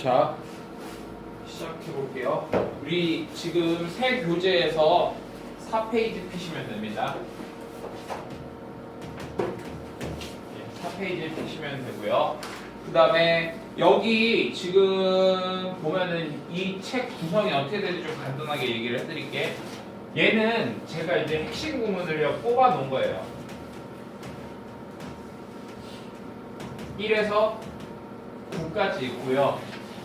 자, 시작해 볼게요. 우리 지금 새 교재에서 4페이지 피시면 됩니다. 4페이지 피시면 되고요. 그 다음에 여기 지금 보면은 이 책 구성이 어떻게 되는지 좀 간단하게 얘기를 해드릴게. 얘는 제가 이제 핵심 구문을 뽑아 놓은 거예요. 1에서 9까지 있고요.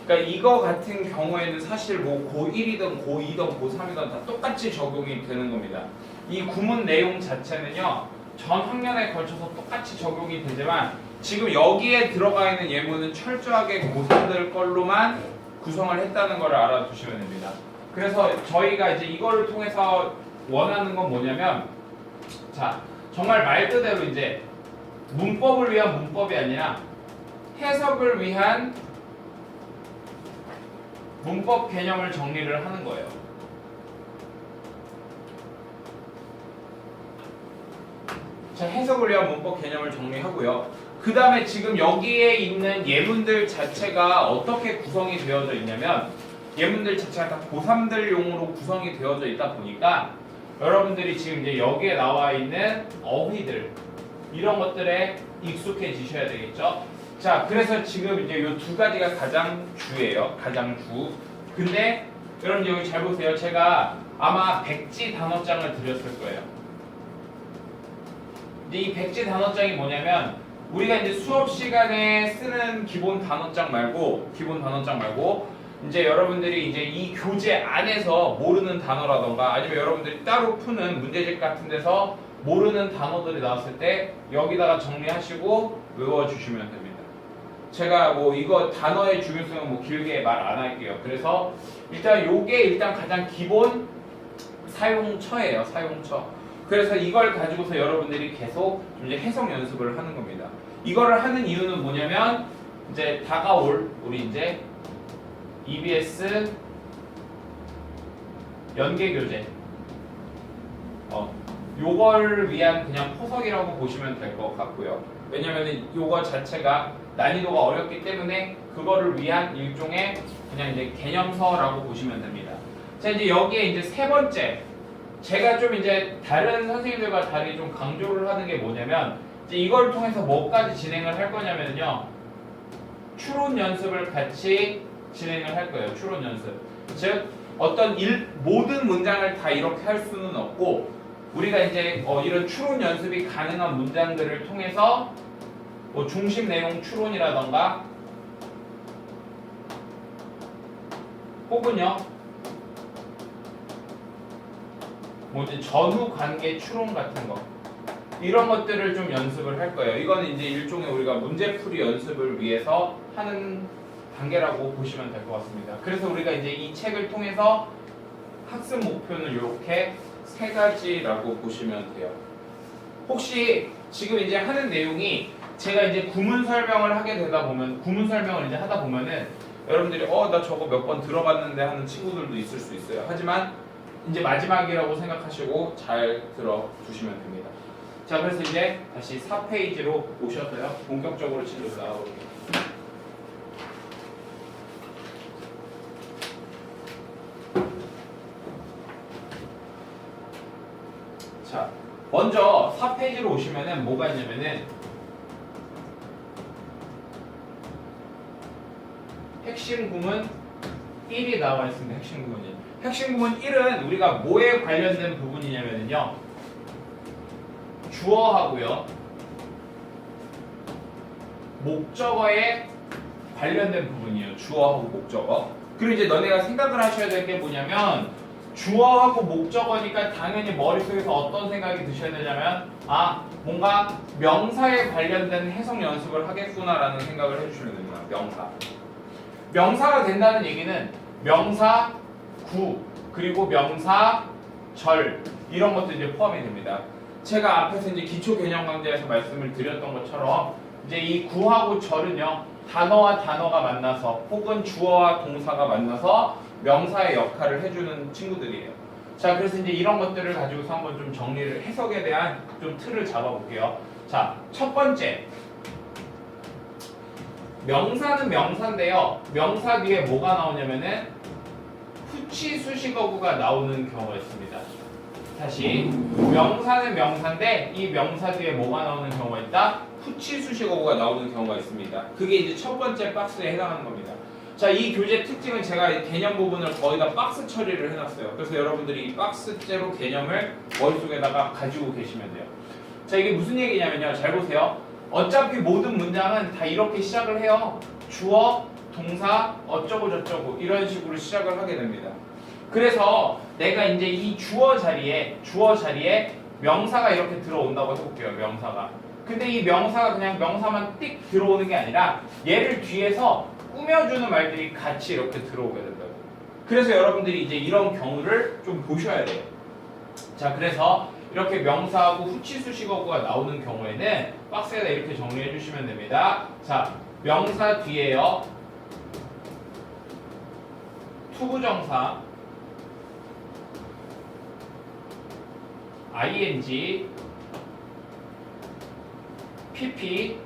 그러니까 이거 같은 경우에는 사실 뭐 고1이든 고2든 고3이든 다 똑같이 적용이 되는 겁니다. 이 구문 내용 자체는요, 전 학년에 걸쳐서 똑같이 적용이 되지만 지금 여기에 들어가 있는 예문은 철저하게 고3들 걸로만 구성을 했다는 걸 알아두시면 됩니다. 그래서 저희가 이제 이거를 통해서 원하는 건 뭐냐면, 자, 정말 말 그대로 이제 문법을 위한 문법이 아니라 해석을 위한 문법 개념을 정리를 하는 거예요. 자, 해석을 위한 문법 개념을 정리하고요. 그 다음에 지금 여기에 있는 예문들 자체가 어떻게 구성이 되어져 있냐면, 예문들 자체가 다 고3들용으로 구성이 되어져 있다 보니까 여러분들이 지금 이제 여기에 나와 있는 어휘들, 이런 것들에 익숙해지셔야 되겠죠. 자, 그래서 지금 이제 이 두 가지가 가장 주예요. 가장 주. 근데 여러분 여기 잘 보세요. 제가 아마 백지 단어장을 드렸을 거예요. 이제 이 백지 단어장이 뭐냐면, 우리가 이제 수업 시간에 쓰는 기본 단어장 말고 이제 여러분들이 이제 이 교재 안에서 모르는 단어라던가 아니면 여러분들이 따로 푸는 문제집 같은 데서 모르는 단어들이 나왔을 때 여기다가 정리하시고 외워주시면 됩니다. 제가 뭐 이거 단어의 중요성은 뭐 길게 말 안 할게요. 그래서 일단 요게 일단 가장 기본 사용처예요. 사용처. 그래서 이걸 가지고서 여러분들이 계속 이제 해석 연습을 하는 겁니다. 이거를 하는 이유는 뭐냐면, 이제 다가올 우리 이제 EBS 연계교재 요걸 위한 그냥 포석이라고 보시면 될 것 같고요. 왜냐면은 요거 자체가 난이도가 어렵기 때문에 그거를 위한 일종의 그냥 이제 개념서라고 보시면 됩니다. 자, 이제 여기에 이제 세 번째, 제가 좀 이제 다른 선생님들과 다르게 좀 강조를 하는 게 뭐냐면, 이제 이걸 통해서 뭐까지 진행을 할 거냐면요, 추론 연습을 같이 진행을 할 거예요. 추론 연습. 즉 어떤 모든 문장을 다 이렇게 할 수는 없고, 우리가 이제 이런 추론 연습이 가능한 문장들을 통해서 뭐 중심 내용 추론이라던가 혹은요 뭐 이제 전후 관계 추론 같은 거, 이런 것들을 좀 연습을 할 거예요. 이거는 이제 일종의 우리가 문제풀이 연습을 위해서 하는 단계라고 보시면 될 것 같습니다. 그래서 우리가 이제 이 책을 통해서 학습 목표는 이렇게 세 가지라고 보시면 돼요. 혹시 지금 이제 하는 내용이 제가 이제 구문 설명을 하게 되다 보면, 구문 설명을 이제 하다 보면은 여러분들이 나 저거 몇 번 들어봤는데 하는 친구들도 있을 수 있어요. 하지만 이제 마지막이라고 생각하시고 잘 들어두시면 됩니다. 자, 그래서 이제 다시 4페이지로 오셔서요, 본격적으로 진로 나가볼게요. 자, 먼저 4페이지로 오시면은 뭐가 있냐면은 핵심 구문 1이 나와 있습니다. 핵심 구문이. 핵심 구문 1은 우리가 뭐에 관련된 부분이냐면요, 주어하고요, 목적어에 관련된 부분이에요. 주어하고 목적어. 그리고 이제 너네가 생각을 하셔야 될 게 뭐냐면, 주어하고 목적어니까 당연히 머릿속에서 어떤 생각이 드셔야 되냐면, 뭔가 명사에 관련된 해석 연습을 하겠구나라는 생각을 해주시면 됩니다. 명사가 된다는 얘기는 명사 구, 그리고 명사 절, 이런 것도 이제 포함이 됩니다. 제가 앞에서 이제 기초 개념 강좌에서 말씀을 드렸던 것처럼 이제 이 구하고 절은요, 단어와 단어가 만나서 혹은 주어와 동사가 만나서 명사의 역할을 해주는 친구들이에요. 자, 그래서 이제 이런 것들을 가지고서 한번 좀 정리를, 해석에 대한 좀 틀을 잡아볼게요. 자, 첫 번째, 명사는 명사인데요. 명사 뒤에 뭐가 나오냐면은 후치 수식어구가 나오는 경우가 있습니다. 다시 명사는 명사인데 이 명사 뒤에 뭐가 나오는 경우가 있다? 후치 수식어구가 나오는 경우가 있습니다. 그게 이제 첫 번째 박스에 해당하는 겁니다. 자, 이 교재 특징은 제가 개념 부분을 거의 다 박스 처리를 해놨어요. 그래서 여러분들이 이 박스째로 개념을 머릿속에다가 가지고 계시면 돼요. 자, 이게 무슨 얘기냐면요. 잘 보세요. 어차피 모든 문장은 다 이렇게 시작을 해요. 주어, 동사, 어쩌고 저쩌고 이런 식으로 시작을 하게 됩니다. 그래서 내가 이제 이 주어 자리에 명사가 이렇게 들어온다고 해볼게요. 명사가. 근데 이 명사가 그냥 명사만 띡 들어오는 게 아니라 얘를 뒤에서 꾸며주는 말들이 같이 이렇게 들어오게 된다고. 그래서 여러분들이 이제 이런 경우를 좀 보셔야 돼요. 자, 그래서 이렇게 명사하고 후치 수식어구가 나오는 경우에는 박스에다 이렇게 정리해 주시면 됩니다. 자, 명사 뒤에요. 투부정사 ing, pp,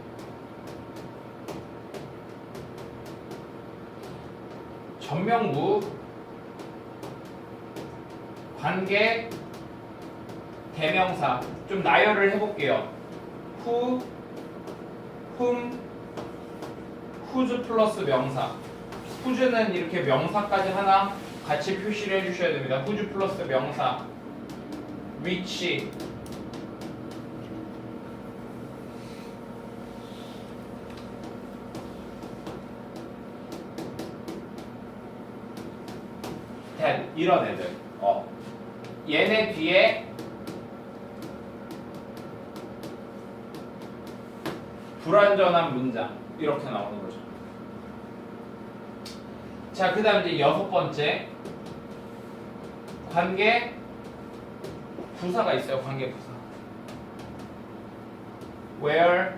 전명구, 관계, 대명사. 좀 나열을 해볼게요. who, whom, whose 플러스 명사. whose는 이렇게 명사까지 하나 같이 표시를 해주셔야 됩니다. whose 플러스 명사. which, that 이런 애들. 얘네 뒤에 불완전한 문장 이렇게 나오는 거죠. 자, 그 다음 이제 여섯 번째 관계 부사가 있어요. 관계 부사. where,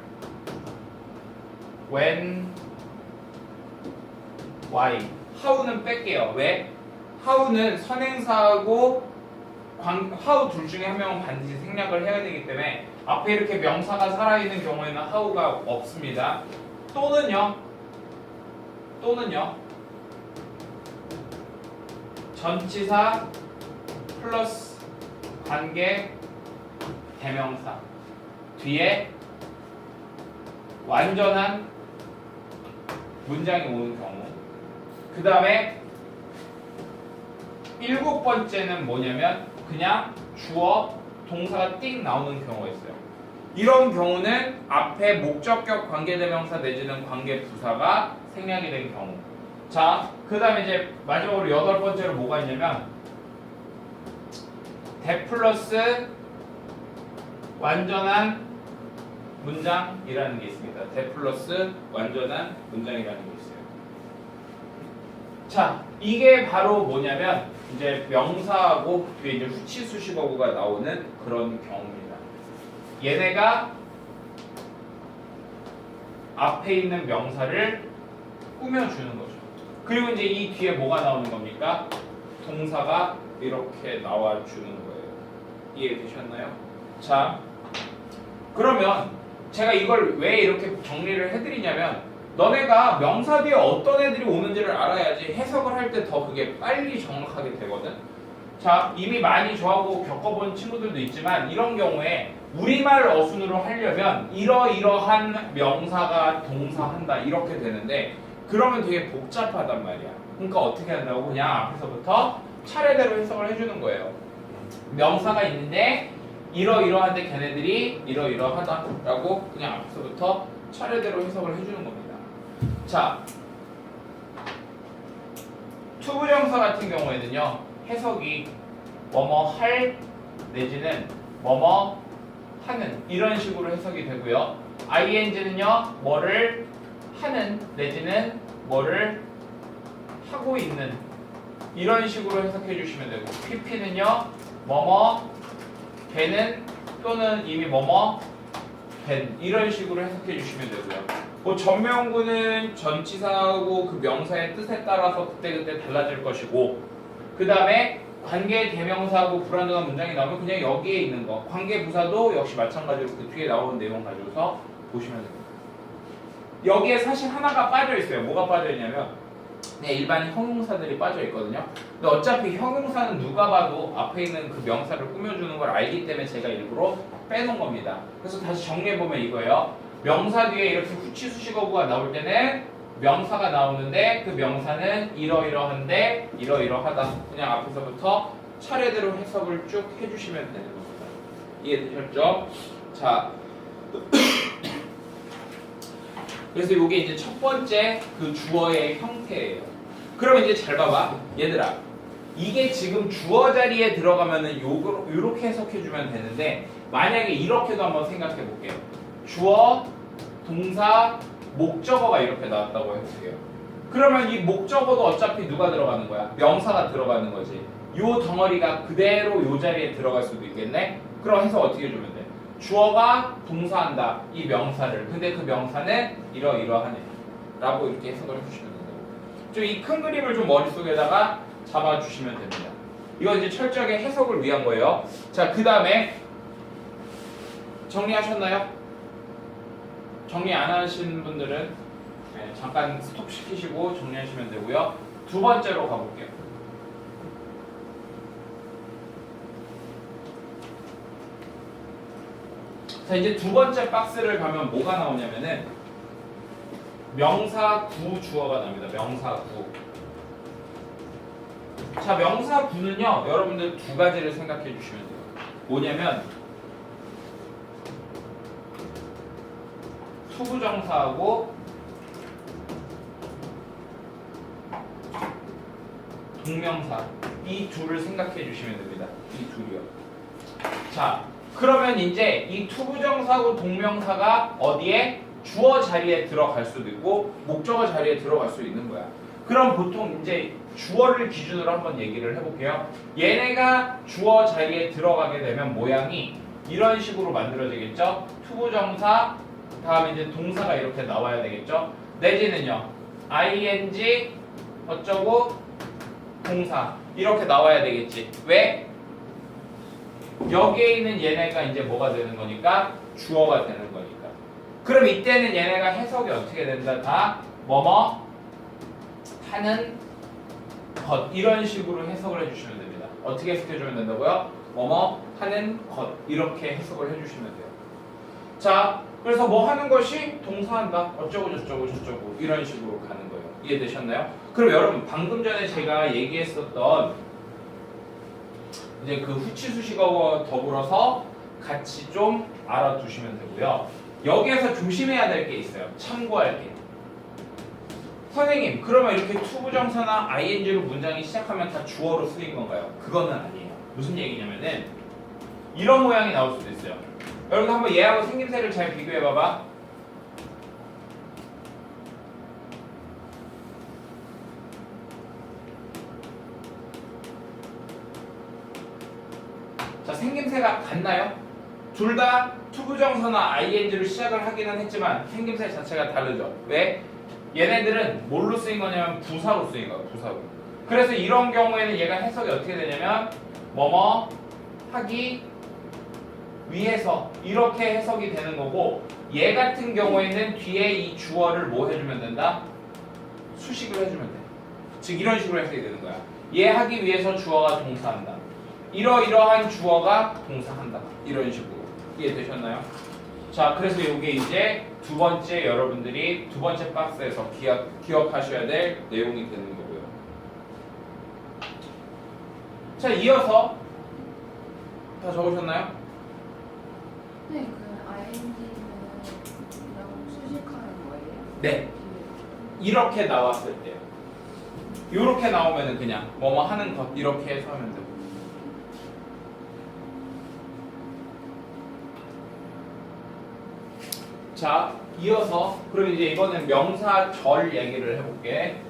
when, why. how는 뺄게요. 왜? how는 선행사하고 how 둘 중에 한 명은 반드시 생략을 해야 되기 때문에 앞에 이렇게 명사가 살아있는 경우에는 how가 없습니다. 또는요 전치사 플러스 관계 대명사 뒤에 완전한 문장이 오는 경우. 그 다음에 일곱 번째는 뭐냐면 그냥 주어, 동사가 띵 나오는 경우가 있어요. 이런 경우는 앞에 목적격 관계대명사 내지는 관계부사가 생략이 된 경우. 자, 그 다음에 이제 마지막으로 여덟 번째로 뭐가 있냐면 대 플러스 완전한 문장이라는 게 있습니다. 대 플러스 완전한 문장이라는 게 있어요. 자, 이게 바로 뭐냐면 이제 명사하고 뒤에 이제 후치 수식어구가 나오는 그런 경우입니다. 얘네가 앞에 있는 명사를 꾸며주는 거죠. 그리고 이제 이 뒤에 뭐가 나오는 겁니까? 동사가 이렇게 나와주는 거예요. 이해되셨나요? 자, 그러면 제가 이걸 왜 이렇게 정리를 해드리냐면 너네가 명사 뒤에 어떤 애들이 오는지를 알아야지 해석을 할 때 더 그게 빨리 정확하게 되거든. 자, 이미 많이 저하고 겪어본 친구들도 있지만 이런 경우에 우리말 어순으로 하려면 이러이러한 명사가 동사한다 이렇게 되는데 그러면 되게 복잡하단 말이야. 그러니까 어떻게 한다고? 그냥 앞에서부터 차례대로 해석을 해주는 거예요. 명사가 있는데 이러이러한데 걔네들이 이러이러하다라고 그냥 앞에서부터 차례대로 해석을 해주는 겁니다. 자, 투부정사 같은 경우에는요 해석이 뭐뭐 할 내지는 뭐뭐 하는 이런 식으로 해석이 되고요. ing는요 뭐를 하는 내지는 뭐를 하고 있는 이런 식으로 해석해 주시면 되고 pp는요 뭐뭐 되는 또는 이미 뭐뭐 된 이런 식으로 해석해 주시면 되고요. 뭐 전명구는 전치사하고 그 명사의 뜻에 따라서 그때그때 달라질 것이고 그 다음에 관계 대명사하고 불완전한 문장이 나오면 그냥 여기에 있는 거 관계 부사도 역시 마찬가지로 그 뒤에 나오는 내용 가지고서 보시면 됩니다. 여기에 사실 하나가 빠져 있어요. 뭐가 빠져 있냐면 그냥 일반 형용사들이 빠져 있거든요. 근데 어차피 형용사는 누가 봐도 앞에 있는 그 명사를 꾸며주는 걸 알기 때문에 제가 일부러 빼놓은 겁니다. 그래서 다시 정리해보면 이거예요. 명사 뒤에 이렇게 후치수식어구가 나올 때는 명사가 나오는데 그 명사는 이러이러한데 이러이러하다. 그냥 앞에서부터 차례대로 해석을 쭉 해주시면 되는 겁니다. 이해되셨죠? 자, 그래서 이게 이제 첫 번째 그 주어의 형태예요. 그러면 이제 잘 봐봐, 얘들아. 이게 지금 주어 자리에 들어가면은 요렇게 해석해주면 되는데 만약에 이렇게도 한번 생각해 볼게요. 주어, 동사, 목적어가 이렇게 나왔다고 해볼게요. 그러면 이 목적어도 어차피 누가 들어가는 거야? 명사가 들어가는 거지. 요 덩어리가 그대로 요 자리에 들어갈 수도 있겠네? 그럼 해석 어떻게 해주면 돼? 주어가 동사한다. 이 명사를. 근데 그 명사는 이러이러하네. 라고 이렇게 해석을 해주시면 된다고. 좀 이 큰 그림을 좀 머릿속에다가 잡아주시면 됩니다. 이건 이제 철저하게 해석을 위한 거예요. 자, 그 다음에 정리하셨나요? 정리 안 하신 분들은 잠깐 스톱 시키시고 정리하시면 되고요. 두 번째로 가볼게요. 자, 이제 두 번째 박스를 가면 뭐가 나오냐면은 명사 구 주어가 나옵니다. 명사 구. 자, 명사 구는요, 여러분들 두 가지를 생각해 주시면 돼요. 뭐냐면 투부정사하고 동명사 이 둘을 생각해 주시면 됩니다. 이 둘이요. 자, 그러면 이제 이 투부정사하고 동명사가 어디에? 주어 자리에 들어갈 수도 있고 목적어 자리에 들어갈 수 있는 거야. 그럼 보통 이제 주어를 기준으로 한번 얘기를 해볼게요. 얘네가 주어 자리에 들어가게 되면 모양이 이런 식으로 만들어지겠죠. 투부정사 다음에 이제 동사가 이렇게 나와야 되겠죠. 내지는요 ing 어쩌고 동사 이렇게 나와야 되겠지. 왜? 여기에 있는 얘네가 이제 뭐가 되는 거니까 주어가 되는 거니까. 그럼 이때는 얘네가 해석이 어떻게 된다? 다 뭐뭐 하는 것 이런 식으로 해석을 해주시면 됩니다. 어떻게 해석해주면 된다고요? 뭐뭐 하는 것 이렇게 해석을 해주시면 돼요. 자, 그래서 뭐 하는 것이 동사한다 어쩌고 저쩌고 저쩌고 이런 식으로 가는 거예요. 이해되셨나요? 그럼 여러분 방금 전에 제가 얘기했었던 이제 그 후치수식어와 더불어서 같이 좀 알아두시면 되고요. 여기에서 조심해야 될 게 있어요. 참고할 게. 선생님, 그러면 이렇게 투부정사나 ing로 문장이 시작하면 다 주어로 쓰인 건가요? 그거는 아니에요. 무슨 얘기냐면은 이런 모양이 나올 수도 있어요. 여러분 한번 얘하고 생김새를 잘 비교해봐봐. 자, 생김새가 같나요? 둘 다 투부정사나 ing로 시작을 하기는 했지만 생김새 자체가 다르죠. 왜? 얘네들은 뭘로 쓰인 거냐면 부사로 쓰인 거예요. 부사로. 그래서 이런 경우에는 얘가 해석이 어떻게 되냐면 뭐뭐 하기 위해서 이렇게 해석이 되는 거고 얘 같은 경우에는 뒤에 이 주어를 뭐 해주면 된다? 수식을 해주면 돼. 즉 이런 식으로 해석이 되는 거야. 얘 하기 위해서 주어가 동사한다. 이러이러한 주어가 동사한다. 이런 식으로. 이해되셨나요? 자, 그래서 이게 이제 두 번째 여러분들이 두 번째 박스에서 기억하셔야 될 내용이 되는 거고요. 자, 이어서 다 적으셨나요? 네, 그 ing는 그냥 수식하는 거예요? 네. 이렇게 나왔을 때요. 이렇게 나오면은 그냥 뭐뭐 하는 것 이렇게 해서 하면 돼요. 자, 이어서 그럼 이제 이번엔 명사절 얘기를 해볼게.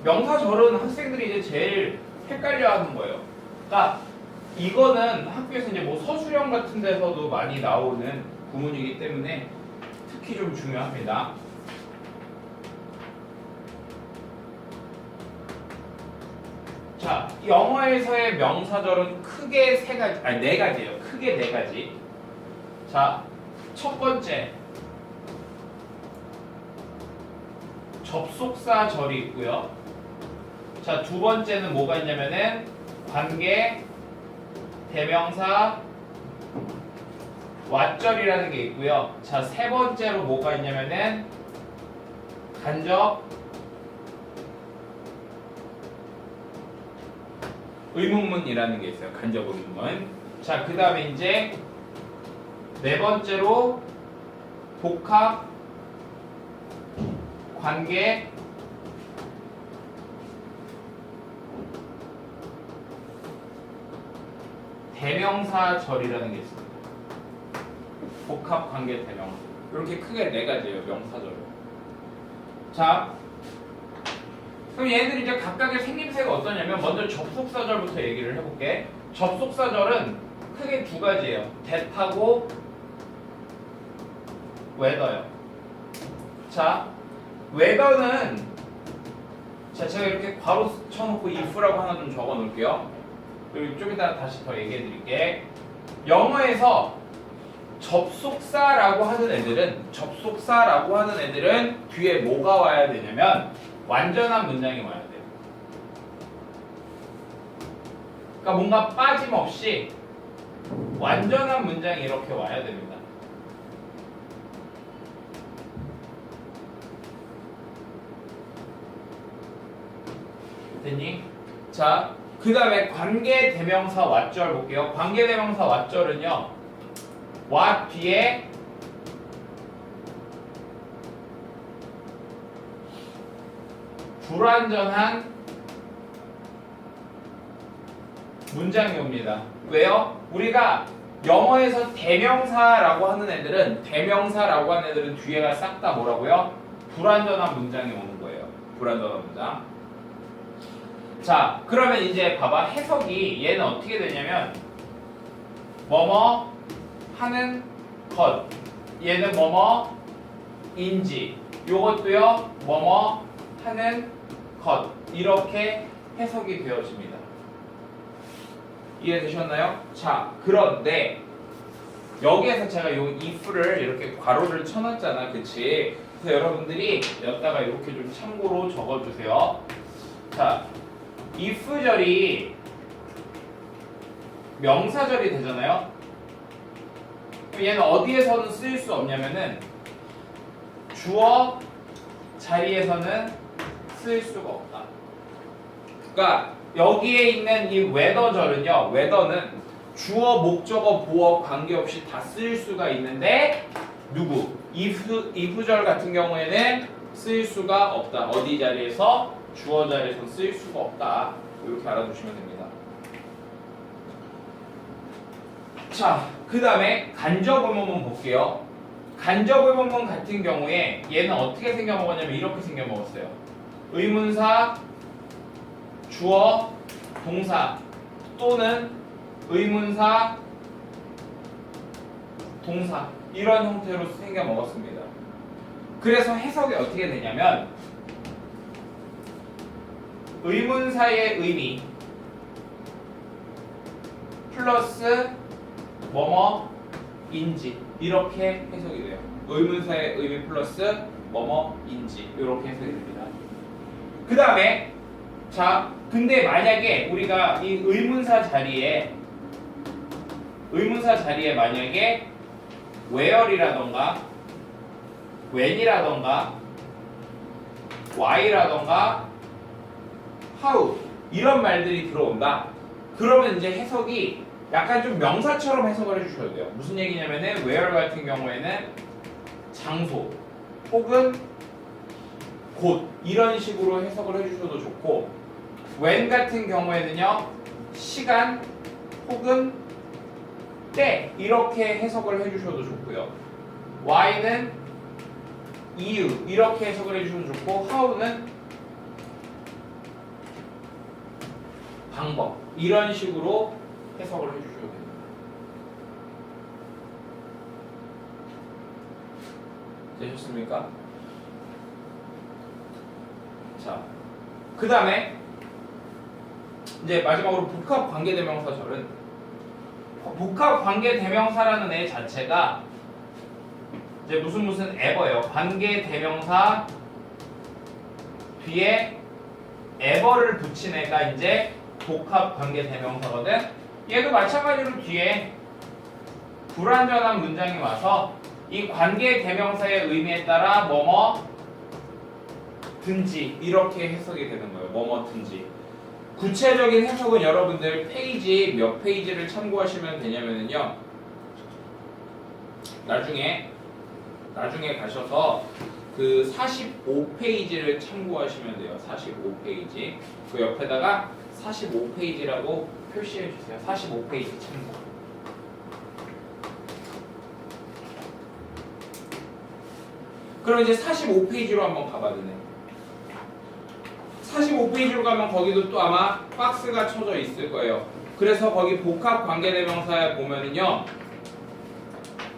명사절은 학생들이 이제 제일 헷갈려하는 거예요. 그러니까 이거는 학교에서 이제 뭐 서술형 같은 데서도 많이 나오는 구문이기 때문에 특히 좀 중요합니다. 자, 영어에서의 명사절은 크게 세 가지, 아니 네 가지예요. 크게 네 가지. 자, 첫 번째 접속사절이 있고요. 자, 두 번째는 뭐가 있냐면은 관계 대명사 왓절이라는 게 있고요. 자, 세 번째로 뭐가 있냐면은 간접 의문문이라는 게 있어요. 간접 의문문. 자, 그 다음에 이제 네 번째로 복합 관계 대명사절이라는 게 있습니다. 복합 관계 대명사. 이렇게 크게 네 가지예요. 명사절로. 자, 그럼 얘네들이 이제 각각의 생김새가 어떠냐면 먼저 접속사절부터 얘기를 해볼게. 접속사절은 크게 두 가지예요. that하고 whether요. 자, whether는 자, 제가 이렇게 괄호 쳐놓고 if라고 하나 좀 적어 놓을게요. 그리고 좀 이따 다시 더 얘기해 드릴게. 영어에서 접속사라고 하는 애들은 뒤에 뭐가 와야 되냐면 완전한 문장이 와야 돼요. 그러니까 뭔가 빠짐없이 완전한 문장이 이렇게 와야 됩니다. 됐니? 자, 그 다음에 관계대명사 왓절 볼게요. 관계대명사 왓절은요, what 뒤에 불완전한 문장이 옵니다. 왜요? 우리가 영어에서 대명사라고 하는 애들은 뒤에가 싹 다 뭐라고요? 불완전한 문장이 오는 거예요. 불완전한 문장. 자, 그러면 이제 봐봐. 해석이 얘는 어떻게 되냐면 뭐뭐 하는 것, 얘는 뭐뭐인지, 요것도요 뭐뭐 하는 것, 이렇게 해석이 되어집니다. 이해되셨나요? 자, 그런데 여기에서 제가 요 if를 이렇게 괄호를 쳐놨잖아, 그치? 그래서 여러분들이 여기다가 이렇게 좀 참고로 적어주세요. 자, if절이 명사절이 되잖아요. 그럼 얘는 어디에서는 쓰일 수 없냐면은 주어 자리에서는 쓰일 수가 없다. 그러니까 여기에 있는 이 whether절은요, whether는 주어, 목적어, 보어 관계없이 다 쓰일 수가 있는데 누구? if절 같은 경우에는 쓰일 수가 없다. 어디 자리에서? 주어 자리에서 쓰일 수가 없다. 이렇게 알아두시면 됩니다. 자, 그 다음에 간접 의문문 볼게요. 간접 의문문 같은 경우에 얘는 어떻게 생겨먹었냐면 이렇게 생겨먹었어요. 의문사, 주어, 동사 또는 의문사, 동사 이런 형태로 생겨먹었습니다. 그래서 해석이 어떻게 되냐면 의문사의 의미 플러스 뭐뭐인지 이렇게 해석이 돼요. 의문사의 의미 플러스 뭐뭐인지 이렇게 해석이 됩니다. 그 다음에 자, 근데 만약에 우리가 이 의문사 자리에 만약에 where이라던가 when이라던가 why라던가 how 이런 말들이 들어온다. 그러면 이제 해석이 약간 좀 명사처럼 해석을 해주셔야 돼요. 무슨 얘기냐면은 where 같은 경우에는 장소 혹은 곳 이런 식으로 해석을 해주셔도 좋고, when 같은 경우에는요 시간 혹은 때 이렇게 해석을 해주셔도 좋고요. why는 이유 이렇게 해석을 해주셔도 좋고, how는 방법 이런 식으로 해석을 해주셔야 됩니다. 되셨습니까? 자, 그 다음에 이제 마지막으로 복합관계대명사절은 복합관계대명사라는 애 자체가 이제 무슨 ever예요. 관계대명사 뒤에 ever를 붙인 애가 이제 복합 관계 대명사거든. 얘도 마찬가지로 뒤에 불완전한 문장이 와서 이 관계 대명사의 의미에 따라 뭐뭐든지 이렇게 해석이 되는 거예요. 뭐뭐든지. 구체적인 해석은 여러분들 페이지 몇 페이지를 참고하시면 되냐면요. 나중에 가셔서 그 45페이지를 참고하시면 돼요. 45페이지. 그 옆에다가 45페이지라고 표시해 주세요. 45페이지 참고. 그럼 이제 45페이지로 한번 가봐 되네. 45페이지로 가면 거기도 또 아마 박스가 쳐져 있을 거예요. 그래서 거기 복합 관계대명사에 보면은요.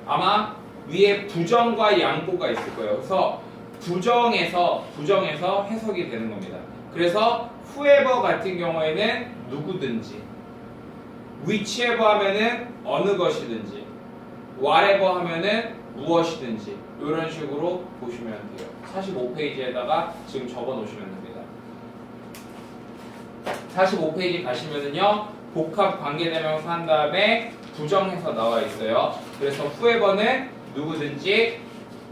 아마 위에 부정과 양보가 있을 거예요. 그래서 부정에서 해석이 되는 겁니다. 그래서 whoever 같은 경우에는 누구든지, whichever 하면은 어느 것이든지, whatever 하면은 무엇이든지 이런 식으로 보시면 돼요. 45페이지에다가 지금 적어 놓으시면 됩니다. 45페이지 가시면은요. 복합 관계대명사 한 다음에 부정해서 나와 있어요. 그래서 whoever는 누구든지,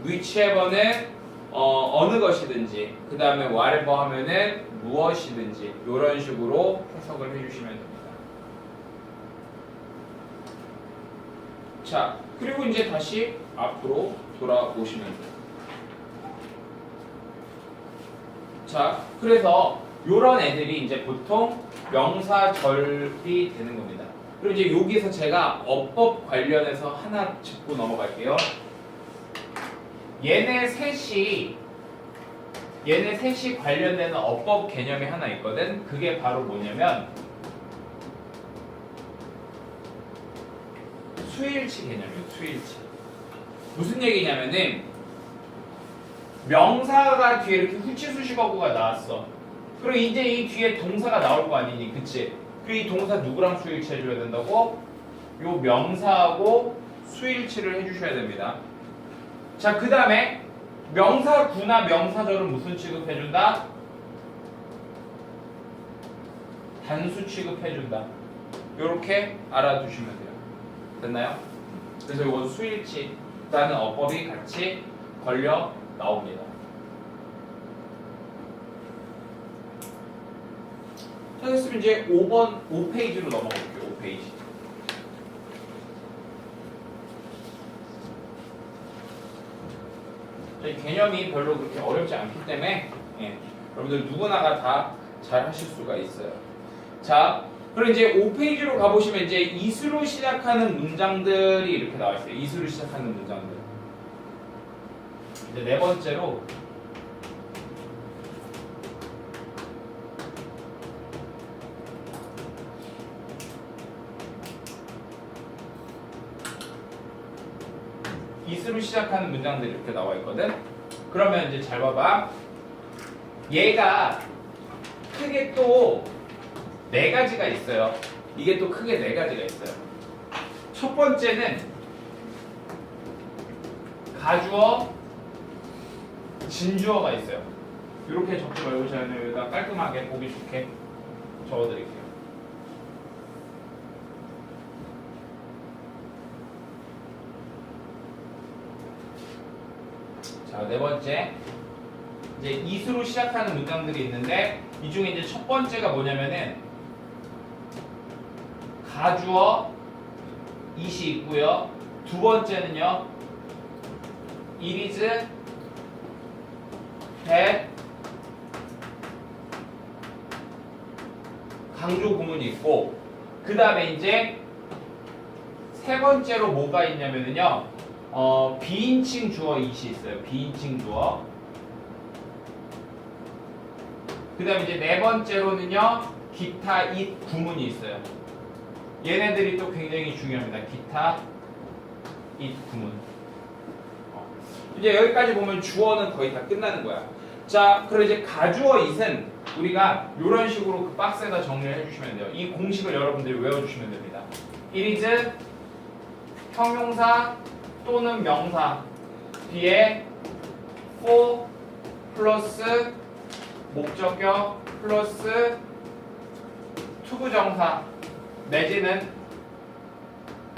whichever는 어느 것이든지, 그 다음에 whatever 하면은 무엇이든지 이런 식으로 해석을 해주시면 됩니다. 자, 그리고 이제 다시 앞으로 돌아오시면 돼요. 자, 그래서 이런 애들이 이제 보통 명사절이 되는 겁니다. 그리고 이제 여기서 제가 어법 관련해서 하나 짚고 넘어갈게요. 얘네 셋이 관련되는 어법 개념이 하나 있거든. 그게 바로 뭐냐면 수일치 개념이에요. 수일치. 무슨 얘기냐면은 명사가 뒤에 이렇게 후치수식어구가 나왔어. 그리고 이제 이 뒤에 동사가 나올 거 아니니, 그치? 그 이 동사 누구랑 수일치 해줘야 된다고? 요 명사하고 수일치를 해주셔야 됩니다. 자, 그 다음에 명사구나 명사절은 무슨 취급해준다? 단수 취급해준다. 요렇게 알아두시면 돼요. 됐나요? 그래서 이건 수일치라는 어법이 같이 걸려 나옵니다. 자, 됐으면 이제 5페이지로 넘어갈게요. 5페이지. 자, 이 개념이 별로 그렇게 어렵지 않기 때문에 여러분들 누구나가 다 잘 하실 수가 있어요. 자, 그럼 이제 5페이지로 가보시면 이제 이수로 시작하는 문장들이 이렇게 나와 있어요. 이수로 시작하는 문장들. 이제 네 번째로 이수로 시작하는 문장들이 이렇게 나와 있거든. 그러면 이제 잘 봐봐. 얘가 크게 또 네 가지가 있어요. 이게 또 크게 네 가지가 있어요. 첫 번째는 가주어, 진주어가 있어요. 이렇게 적지 말고 저는 여기다 깔끔하게 보기 좋게 적어드릴게요. 자, 네 번째. 이제 이수로 시작하는 문장들이 있는데 이 중에 이제 첫 번째가 뭐냐면은 가주어 it이 있고요. 두 번째는요. it is, that, 강조 구문이 있고, 그 다음에 이제 세 번째로 뭐가 있냐면은요. 비인칭 주어 it이 있어요. 비인칭 주어. 그 다음에 이제 네 번째로는요. 기타 it 구문이 있어요. 얘네들이 또 굉장히 중요합니다. 기타 it 구문. 이제 여기까지 보면 주어는 거의 다 끝나는 거야. 자, 그럼 이제 가주어 it은 우리가 이런 식으로 그 박스에다 정리를 해주시면 돼요. 이 공식을 여러분들이 외워주시면 됩니다. it is 형용사 또는 명사 뒤에 for 플러스 목적격 플러스 투부정사 내지는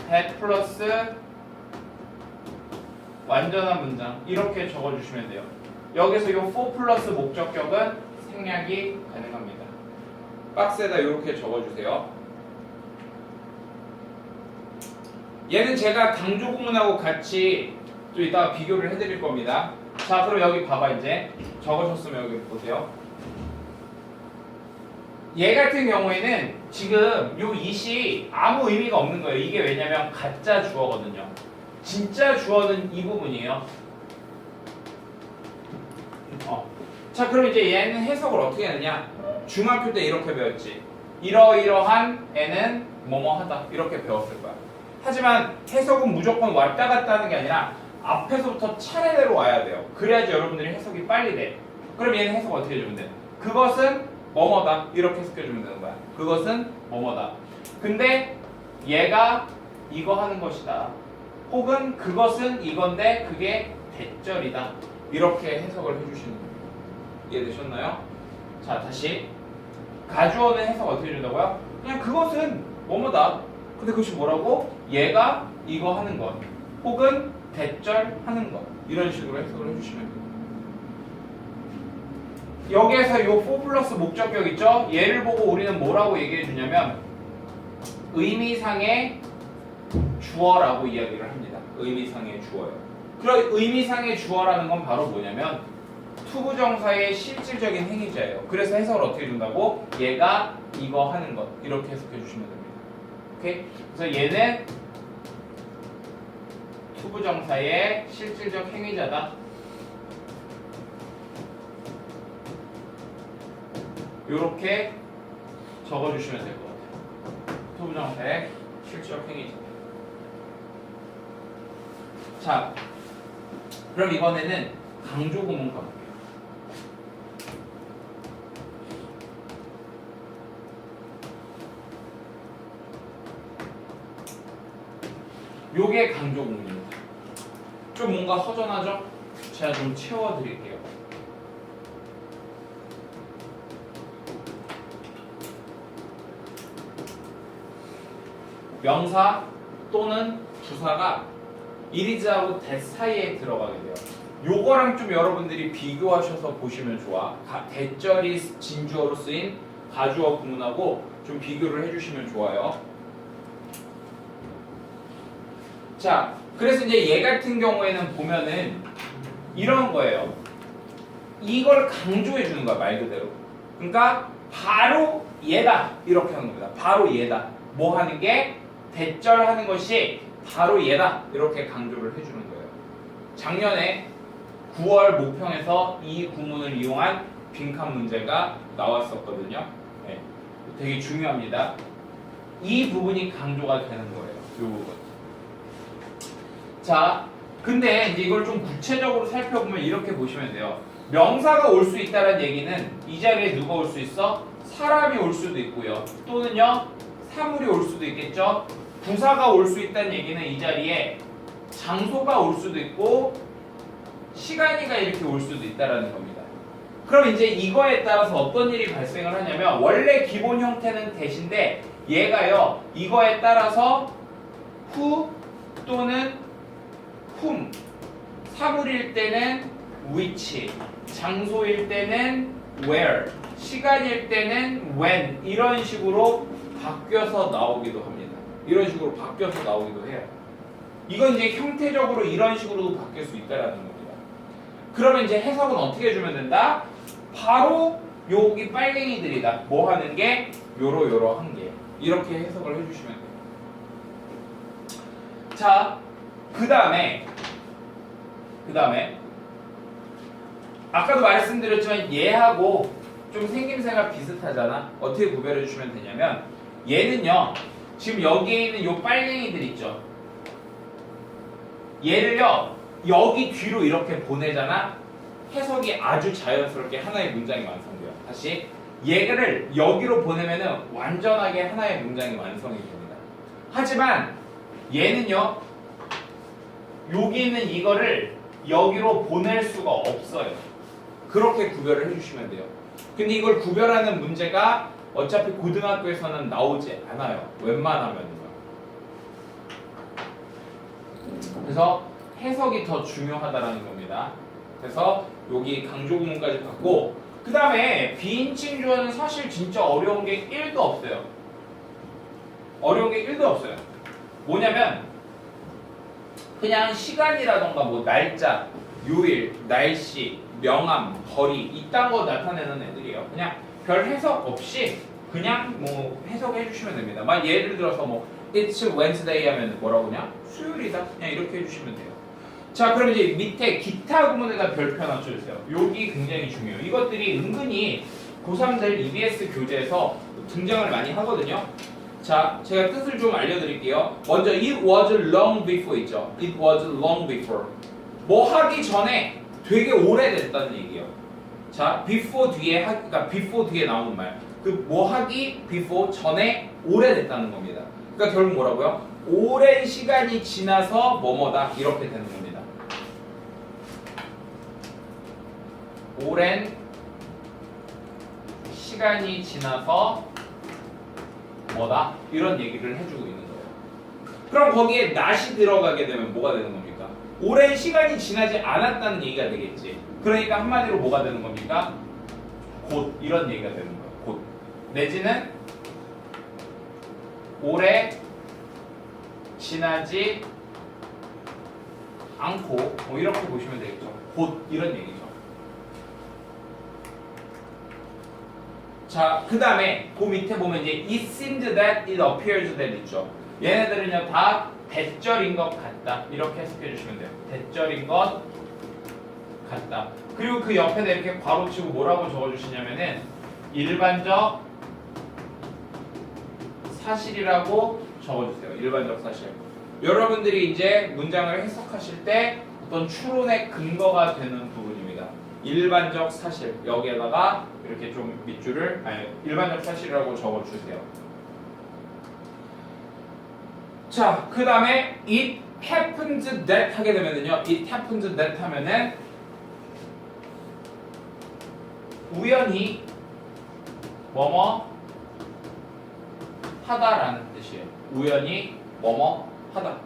that 플러스 완전한 문장 이렇게 적어주시면 돼요. 여기서 이 for 플러스 목적격은 생략이 가능합니다. 박스에다 이렇게 적어주세요. 얘는 제가 강조 구문하고 같이 또 이따가 비교를 해드릴 겁니다. 자, 그럼 여기 봐봐. 이제 적으셨으면 여기 보세요. 얘 같은 경우에는 지금 요 it이 아무 의미가 없는 거예요. 이게 왜냐면 가짜 주어거든요. 진짜 주어는 이 부분이에요. 자, 그럼 이제 얘는 해석을 어떻게 하느냐? 중학교 때 이렇게 배웠지. 이러이러한 애는 뭐뭐하다 이렇게 배웠을 거야. 하지만 해석은 무조건 왔다 갔다 하는 게 아니라 앞에서부터 차례대로 와야 돼요. 그래야지 여러분들이 해석이 빨리 돼. 그럼 얘는 해석 어떻게 해주면 돼? 그것은 뭐뭐다 이렇게 해석해주면 되는 거야. 그것은 뭐뭐다. 근데 얘가 이거 하는 것이다. 혹은 그것은 이건데 그게 대절이다. 이렇게 해석을 해주시는 거예요. 이해되셨나요? 자, 다시 가주어는 해석 어떻게 해준다고요? 그냥 그것은 뭐뭐다. 근데 그것이 뭐라고? 얘가 이거 하는 것 혹은 대절하는 것 이런 식으로 해석을 해주시면 돼요. 여기에서 요 for 플러스 목적격 있죠? 얘를 보고 우리는 뭐라고 얘기해 주냐면 의미상의 주어라고 이야기를 합니다. 의미상의 주어요. 그럼 의미상의 주어라는 건 바로 뭐냐면 투부정사의 실질적인 행위자예요. 그래서 해석을 어떻게 준다고? 얘가 이거 하는 것 이렇게 해석해 주시면 됩니다. 오케이? 그래서 얘는 투부정사의 실질적 행위자다. 요렇게 적어주시면 될 것 같아요. 투부정사의 실질적 행위자. 자, 그럼 이번에는 강조 구문 가볼게요. 요게 강조 구문입니다. 좀 뭔가 허전하죠? 제가 좀 채워드릴게요. 명사 또는 부사가 이리즈하고 that 사이에 들어가게 돼요. 요거랑 좀 여러분들이 비교하셔서 보시면 좋아. 대절이 진주어로 쓰인 가주어 구문하고 좀 비교를 해주시면 좋아요. 자, 그래서 이제 얘 같은 경우에는 보면은 이런 거예요. 이걸 강조해 주는 거야, 말 그대로. 그러니까 바로 얘다 이렇게 하는 겁니다. 바로 얘다. 뭐 하는 게? 대절하는 것이 바로 얘다 이렇게 강조를 해주는 거예요. 작년에 9월 모평에서 이 구문을 이용한 빈칸 문제가 나왔었거든요. 네, 되게 중요합니다. 이 부분이 강조가 되는 거예요. 이 부분. 자, 근데 이제 이걸 좀 구체적으로 살펴보면 이렇게 보시면 돼요. 명사가 올 수 있다는 얘기는 이 자리에 누가 올 수 있어? 사람이 올 수도 있고요. 또는요, 사물이 올 수도 있겠죠. 부사가 올 수 있다는 얘기는 이 자리에 장소가 올 수도 있고 시간이가 이렇게 올 수도 있다라는 겁니다. 그럼 이제 이거에 따라서 어떤 일이 발생을 하냐면 원래 기본 형태는 대신데 얘가요 이거에 따라서 who 또는 whom, 사물일 때는 which, 장소일 때는 where, 시간일 때는 when 이런 식으로 바뀌어서 나오기도 합니다. 이런 식으로 바뀌어서 나오기도 해요. 이건 이제 형태적으로 이런 식으로도 바뀔 수 있다라는 겁니다. 그러면 이제 해석은 어떻게 해주면 된다? 바로 여기 빨갱이들이다. 뭐 하는 게? 요러요러한 게. 이렇게 해석을 해주시면 돼요. 자, 그 다음에 아까도 말씀드렸지만 얘하고 좀 생김새가 비슷하잖아. 어떻게 구별해 주시면 되냐면 얘는요 지금 여기에 있는 요 빨갱이들 있죠. 얘를요 여기 뒤로 이렇게 보내잖아. 해석이 아주 자연스럽게 하나의 문장이 완성돼요. 다시 얘를 여기로 보내면은 완전하게 하나의 문장이 완성이 됩니다. 하지만 얘는요 여기 있는 이거를 여기로 보낼 수가 없어요. 그렇게 구별을 해주시면 돼요. 근데 이걸 구별하는 문제가 어차피 고등학교에서는 나오지 않아요. 웬만하면요. 그래서 해석이 더 중요하다라는 겁니다. 그래서 여기 강조 구문까지 갖고 그 다음에 비인칭 주어는 사실 진짜 어려운 게 1도 없어요. 어려운 게 1도 없어요. 뭐냐면 그냥 시간이라던가 뭐 날짜, 요일, 날씨, 명암, 거리 이딴 거 나타내는 애들이에요. 그냥 별 해석 없이 그냥 뭐 해석해 주시면 됩니다. 막 예를 들어서 뭐 It's Wednesday 하면 뭐라고 그냥 수요일이다 그냥 이렇게 해주시면 돼요. 자 그럼 이제 밑에 기타 구문에다 별표 하나 쳐주세요. 여기 굉장히 중요해요. 이것들이 은근히 고3들 EBS 교재에서 등장을 많이 하거든요. 자 제가 뜻을 좀 알려드릴게요. 먼저 It was long before 있죠. It was long before 뭐 하기 전에 되게 오래됐다는 얘기예요. 자 before 뒤에 그러니까 before 뒤에 나오는 말 그 뭐 하기 before 전에 오래됐다는 겁니다. 그러니까 결국 뭐라고요? 오랜 시간이 지나서 뭐뭐다 이렇게 되는 겁니다. 오랜 시간이 지나서 뭐다 이런 얘기를 해주고 있는 거예요. 그럼 거기에 not이 들어가게 되면 뭐가 되는 겁니까? 오랜 시간이 지나지 않았다는 얘기가 되겠지. 그러니까 한마디로 뭐가 되는 겁니까? 곧 이런 얘기가 되는 거예요. 곧 내지는 오래 지나지 않고 뭐 이렇게 보시면 되겠죠. 곧 이런 얘기죠. 자, 그 다음에 그 밑에 보면 이제 it seemed that it appears that 있죠. 얘네들은요 다 대절인 것 같다 이렇게 해석해 주시면 돼요. 대절인 것 같다. 그리고 그 옆에다 이렇게 괄호치고 뭐라고 적어주시냐면은 일반적 사실이라고 적어주세요. 일반적 사실. 여러분들이 이제 문장을 해석하실 때 어떤 추론의 근거가 되는 부분입니다. 일반적 사실 여기에다가 이렇게 좀 밑줄을 일반적 사실이라고 적어주세요. 자, 그 다음에 it happens that 하게 되면은요, it happens that 하면은 우연히 뭐뭐 하다라는 뜻이에요. 우연히 뭐뭐 하다.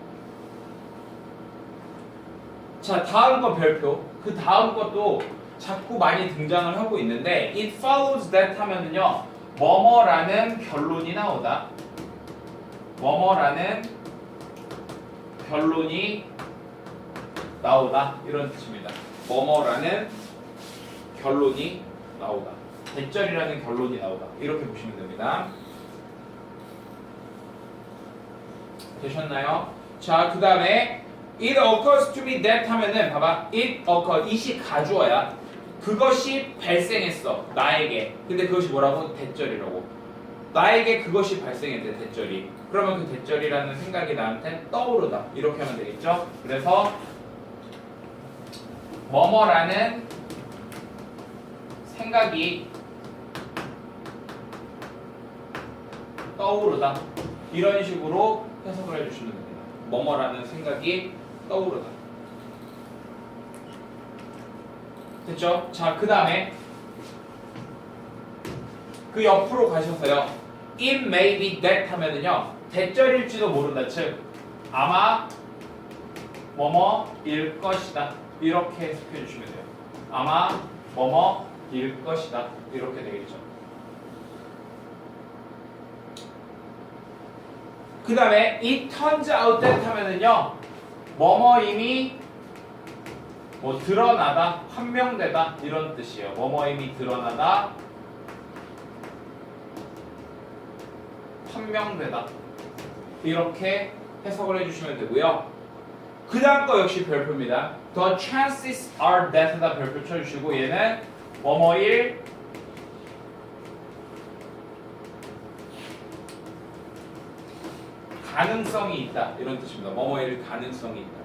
자, 다음 거 별표. 그 다음 것도 자꾸 많이 등장을 하고 있는데 it follows that 하면은요 뭐뭐라는 결론이 나오다. 뭐뭐라는 결론이 나오다 이런 뜻입니다. 뭐뭐라는 결론이 나오다. 대절이라는 결론이 나오다. 이렇게 보시면 됩니다. 되셨나요? 자, 그 다음에 it occurs to me that 하면은 봐봐. it occur, it이 가주어야. 그것이 발생했어. 나에게. 근데 그것이 뭐라고? 대절이라고. 나에게 그것이 발생했대. 대절이. 그러면 그 대절이라는 생각이 나한테 떠오르다. 이렇게 하면 되겠죠? 그래서 뭐뭐라는 생각이 떠오르다. 이런 식으로 해석을 해주시면 됩니다. 뭐뭐라는 생각이 떠오르다. 됐죠? 자, 그 다음에 그 옆으로 가셔서요. It may be that 하면은요. 대절일지도 모른다. 즉 아마 뭐뭐일 것이다. 이렇게 해석해 주시면 돼요. 아마 뭐뭐일 것이다. 이렇게 되겠죠. 그 다음에 it turns out that 하면은요. 뭐뭐임이 뭐 드러나다, 판명되다 이런 뜻이에요. 뭐뭐임이 드러나다, 판명되다 이렇게 해석을 해주시면 되고요. 그 다음 거 역시 별표입니다. The chances are that다 별표 쳐주시고 얘는 뭐뭐일 가능성이 있다 이런 뜻입니다. 뭐뭐일 가능성이 있다.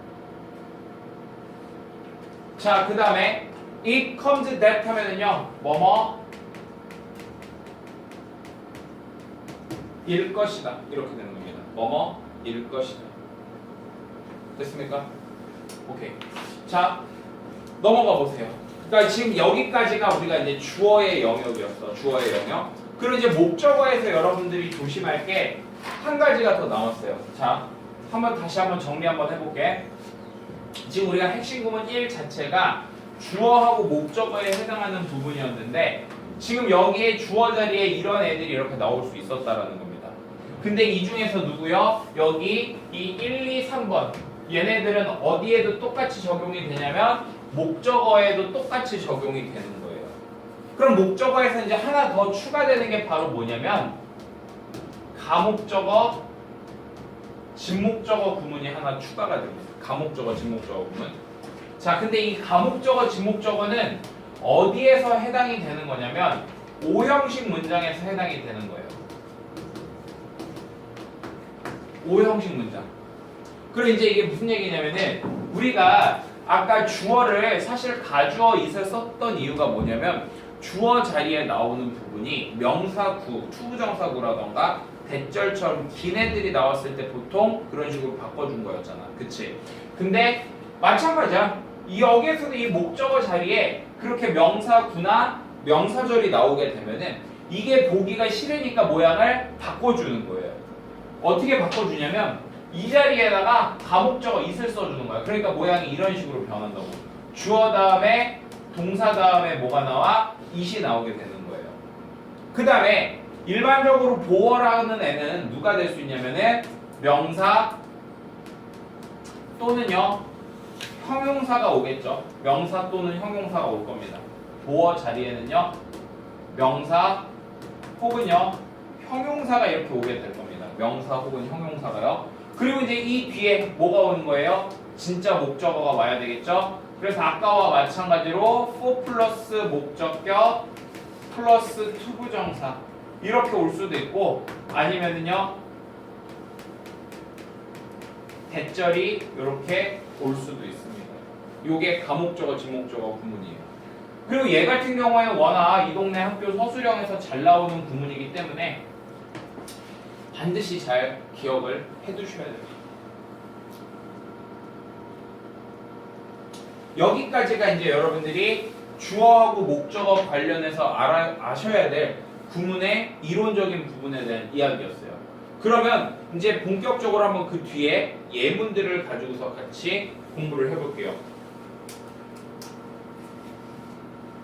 자, 그 다음에 it comes that 하면은요 뭐뭐 일 것이다 이렇게 되는 겁니다. 뭐뭐 일 것이다. 됐습니까? 오케이. 자, 넘어가 보세요. 그러니까 지금 여기까지가 우리가 이제 주어의 영역이었어. 주어의 영역. 그리고 이제 목적어에서 여러분들이 조심할 게 한 가지가 더 나왔어요. 자, 다시 한번 정리 한번 해볼게. 지금 우리가 핵심 구문 1 자체가 주어하고 목적어에 해당하는 부분이었는데 지금 여기에 주어 자리에 이런 애들이 이렇게 나올 수 있었다라는 겁니다. 근데 이 중에서 누구요? 여기 이 1, 2, 3번 얘네들은 어디에도 똑같이 적용이 되냐면 목적어에도 똑같이 적용이 되는 거예요. 그럼 목적어에서 이제 하나 더 추가되는 게 바로 뭐냐면 가목적어, 진목적어 구문이 하나 추가가 됩니다. 가목적어, 진목적어 구문. 자, 근데 이 가목적어, 진목적어는 어디에서 해당이 되는 거냐면 오형식 문장에서 해당이 되는 거예요. 오형식 문장. 그리고 이제 이게 무슨 얘기냐면은 우리가 아까 주어를 사실 가주어 it을 썼던 이유가 뭐냐면 주어 자리에 나오는 부분이 명사구, 투부정사구라던가 대절처럼 긴 애들이 나왔을 때 보통 그런 식으로 바꿔준 거였잖아. 그치? 근데 마찬가지야. 여기에서도 이 목적어 자리에 그렇게 명사구나 명사절이 나오게 되면은 이게 보기가 싫으니까 모양을 바꿔주는 거예요. 어떻게 바꿔주냐면 이 자리에다가 가목적어 it을 써주는 거야. 그러니까 모양이 이런 식으로 변한다고. 주어 다음에 동사 다음에 뭐가 나와? it이 나오게 되는 거예요. 그 다음에 일반적으로 보어라는 애는 누가 될 수 있냐면은 명사 또는요 형용사가 오겠죠. 명사 또는 형용사가 올 겁니다. 보어 자리에는요 명사 혹은요 형용사가 이렇게 오게 될 겁니다. 명사 혹은 형용사가요. 그리고 이제 이 뒤에 뭐가 오는 거예요? 진짜 목적어가 와야 되겠죠. 그래서 아까와 마찬가지로 for 플러스 목적격 플러스 투부정사 이렇게 올 수도 있고 아니면은요 대절이 이렇게 올 수도 있습니다. 요게 가목적어, 진목적어 구문이에요. 그리고 얘 같은 경우에는 워낙 이 동네 학교 서술형에서 잘 나오는 구문이기 때문에 반드시 잘 기억을 해두셔야 됩니다. 여기까지가 이제 여러분들이 주어하고 목적어 관련해서 아셔야 될 구문의 이론적인 부분에 대한 이야기였어요. 그러면 이제 본격적으로 한번 그 뒤에 예문들을 가지고서 같이 공부를 해볼게요.